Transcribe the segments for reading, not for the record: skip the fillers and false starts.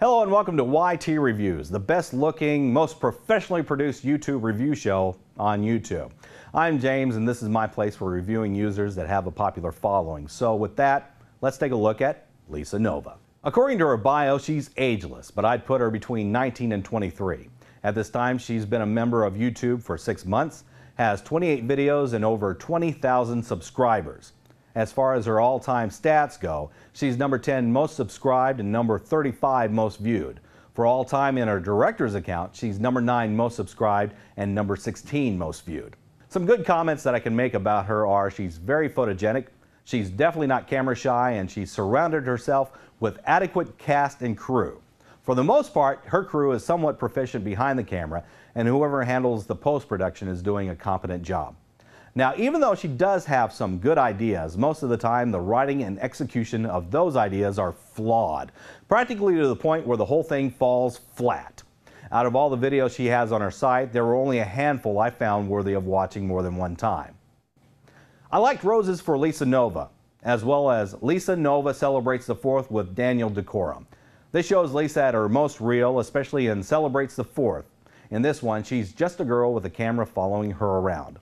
Hello and welcome to YT Reviews, the best looking, most professionally produced YouTube review show on YouTube. I'm James and this is my place for reviewing users that have a popular following. So with that, let's take a look at LisaNova. According to her bio, she's ageless, but I'd put her between 19 and 23. At this time, she's been a member of YouTube for 6 months, has 28 videos and over 20,000 subscribers. As far as her all-time stats go, she's number 10 most subscribed and number 35 most viewed. For all-time in her director's account, she's number 9 most subscribed and number 16 most viewed. Some good comments that I can make about her are she's very photogenic, she's definitely not camera shy, and she's surrounded herself with adequate cast and crew. For the most part, her crew is somewhat proficient behind the camera, and whoever handles the post-production is doing a competent job. Now, even though she does have some good ideas, most of the time the writing and execution of those ideas are flawed, practically to the point where the whole thing falls flat. Out of all the videos she has on her site, there were only a handful I found worthy of watching more than one time. I liked Roses for LisaNova, as well as LisaNova Celebrates the 4th with Daniel Decorum. This shows Lisa at her most real, especially in Celebrates the 4th. In this one, she's just a girl with a camera following her around.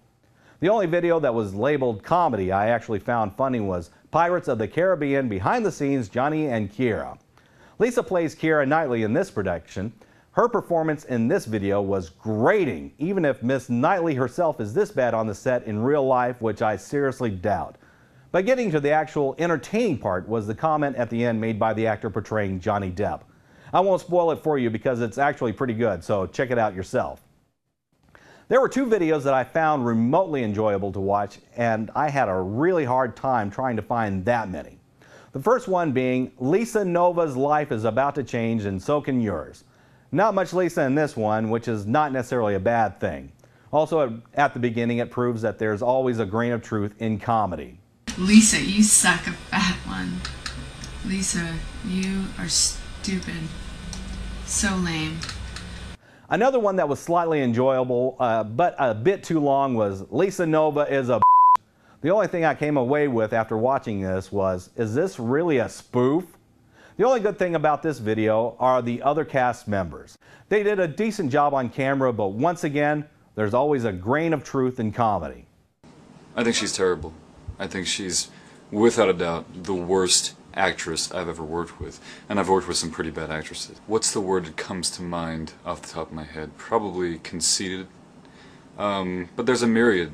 The only video that was labeled comedy I actually found funny was Pirates of the Caribbean Behind the Scenes Johnny and Kiera. Lisa plays Kiera Knightley in this production. Her performance in this video was grating, even if Miss Knightley herself is this bad on the set in real life, which I seriously doubt. But getting to the actual entertaining part was the comment at the end made by the actor portraying Johnny Depp. I won't spoil it for you because it's actually pretty good, so check it out yourself. There were 2 videos that I found remotely enjoyable to watch, and I had a really hard time trying to find that many. The first one being LisaNova's life is about to change and so can yours. Not much Lisa in this one, which is not necessarily a bad thing. Also, at the beginning, it proves that there's always a grain of truth in comedy. Lisa, you suck, a fat one. Lisa, you are stupid. So lame. Another one that was slightly enjoyable, but a bit too long was LisaNova is a The only thing I came away with after watching this was, is this really a spoof? The only good thing about this video are the other cast members. They did a decent job on camera, but once again, there's always a grain of truth in comedy. I think she's terrible. I think she's, without a doubt, the worst actress I've ever worked with, and I've worked with some pretty bad actresses. What's the word that comes to mind off the top of my head? Probably conceited, but there's a myriad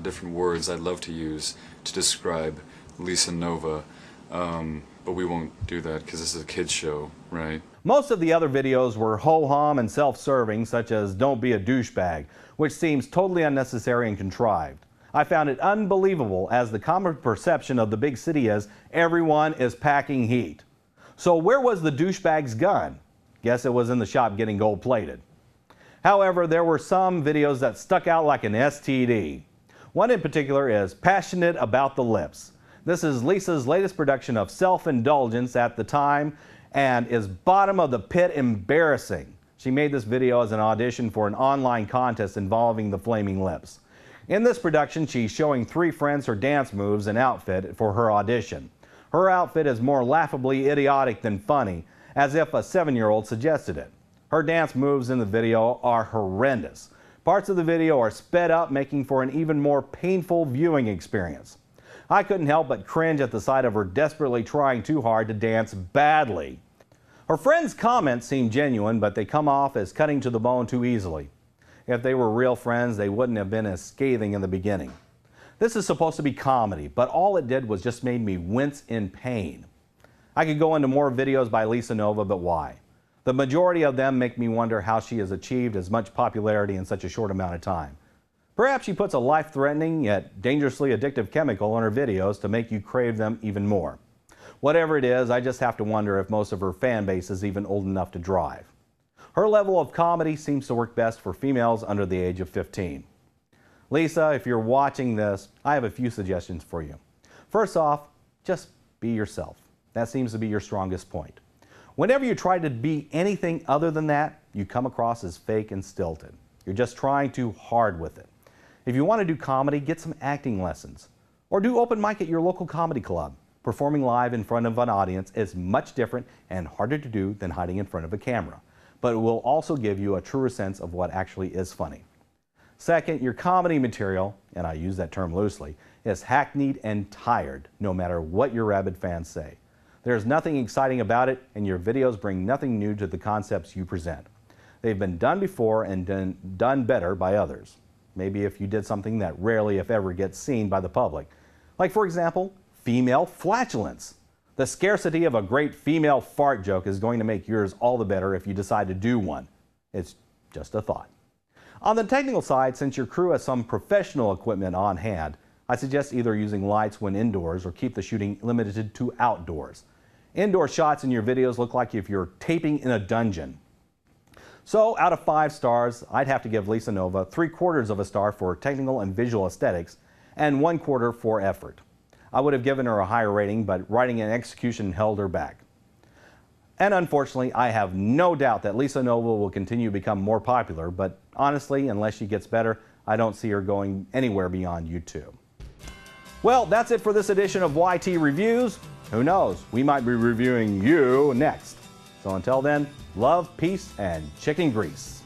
different words I'd love to use to describe LisaNova, but we won't do that because this is a kids show, right? Most of the other videos were ho-hum and self-serving, such as Don't Be a Douchebag, which seems totally unnecessary and contrived. I found it unbelievable, as the common perception of the big city is everyone is packing heat. So where was the douchebag's gun? Guess it was in the shop getting gold-plated. However, there were some videos that stuck out like an STD. One in particular is Passionate About the Lips. This is Lisa's latest production of self-indulgence at the time and is bottom of the pit embarrassing. She made this video as an audition for an online contest involving the flaming lips. In this production, she's showing 3 friends her dance moves and outfit for her audition. Her outfit is more laughably idiotic than funny, as if a 7-year-old suggested it. Her dance moves in the video are horrendous. Parts of the video are sped up, making for an even more painful viewing experience. I couldn't help but cringe at the sight of her desperately trying too hard to dance badly. Her friends' comments seem genuine, but they come off as cutting to the bone too easily. If they were real friends, they wouldn't have been as scathing in the beginning. This is supposed to be comedy, but all it did was just made me wince in pain. I could go into more videos by LisaNova, but why? The majority of them make me wonder how she has achieved as much popularity in such a short amount of time. Perhaps she puts a life-threatening yet dangerously addictive chemical in her videos to make you crave them even more. Whatever it is, I just have to wonder if most of her fan base is even old enough to drive. Her level of comedy seems to work best for females under the age of 15. Lisa, if you're watching this, I have a few suggestions for you. First off, just be yourself. That seems to be your strongest point. Whenever you try to be anything other than that, you come across as fake and stilted. You're just trying too hard with it. If you want to do comedy, get some acting lessons. Or do open mic at your local comedy club. Performing live in front of an audience is much different and harder to do than hiding in front of a camera, but it will also give you a truer sense of what actually is funny. Second, your comedy material, and I use that term loosely, is hackneyed and tired, no matter what your rabid fans say. There's nothing exciting about it, and your videos bring nothing new to the concepts you present. They've been done before and done better by others. Maybe if you did something that rarely, if ever, gets seen by the public. Like, for example, female flatulence. The scarcity of a great female fart joke is going to make yours all the better if you decide to do one. It's just a thought. On the technical side, since your crew has some professional equipment on hand, I suggest either using lights when indoors or keep the shooting limited to outdoors. Indoor shots in your videos look like if you're taping in a dungeon. So out of 5 stars, I'd have to give LisaNova 3/4 of a star for technical and visual aesthetics and 1/4 for effort. I would have given her a higher rating, but writing and execution held her back. And unfortunately, I have no doubt that LisaNova will continue to become more popular, but honestly, unless she gets better, I don't see her going anywhere beyond YouTube. Well, that's it for this edition of YT Reviews. Who knows, we might be reviewing you next. So until then, love, peace, and chicken grease.